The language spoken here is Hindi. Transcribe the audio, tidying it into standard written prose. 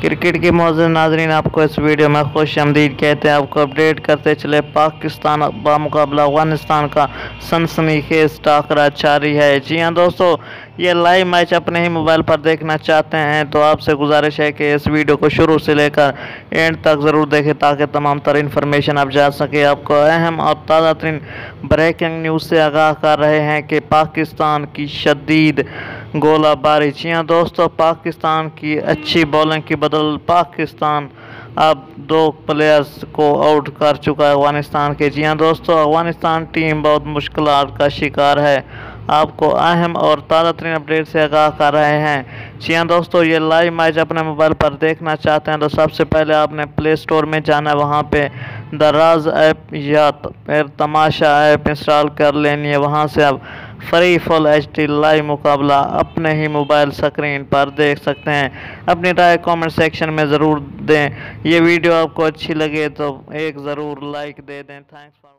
क्रिकेट के मौजूद नाजरीन, आपको इस वीडियो में खुशामदीद कहते हैं। आपको अपडेट करते चले, पाकिस्तान बामुकाबला अफगानिस्तान का सनसनीखेज टाकरा जारी है। जी हाँ दोस्तों, ये लाइव मैच अपने ही मोबाइल पर देखना चाहते हैं तो आपसे गुजारिश है कि इस वीडियो को शुरू से लेकर एंड तक ज़रूर देखें ताकि तमाम तर इन्फॉर्मेशन आप जा सके। आपको अहम और ताज़ा तरीन ब्रेकिंग न्यूज़ से आगाह कर रहे हैं कि पाकिस्तान की शदीद गोलाबारी। जी हाँ दोस्तों, पाकिस्तान की अच्छी बॉलिंग की बदल पाकिस्तान अब 2 प्लेयर्स को आउट कर चुका है अफगानिस्तान के। जी हाँ दोस्तों, अफगानिस्तान टीम बहुत मुश्किलात का शिकार है। आपको अहम और ताज़ा तरीन अपडेट से आगाह कर रहे हैं। जी हाँ दोस्तों, ये लाइव मैच अपने मोबाइल पर देखना चाहते हैं तो सबसे पहले आपने प्ले स्टोर में जाना है, वहाँ पे दराज ऐप या फिर तमाशा ऐप इंस्टॉल कर लेनी है। वहाँ से आप फ्री फुल HD लाइव मुकाबला अपने ही मोबाइल स्क्रीन पर देख सकते हैं। अपनी राय कमेंट सेक्शन में ज़रूर दें। ये वीडियो आपको अच्छी लगे तो एक ज़रूर लाइक दे दें। Thanks for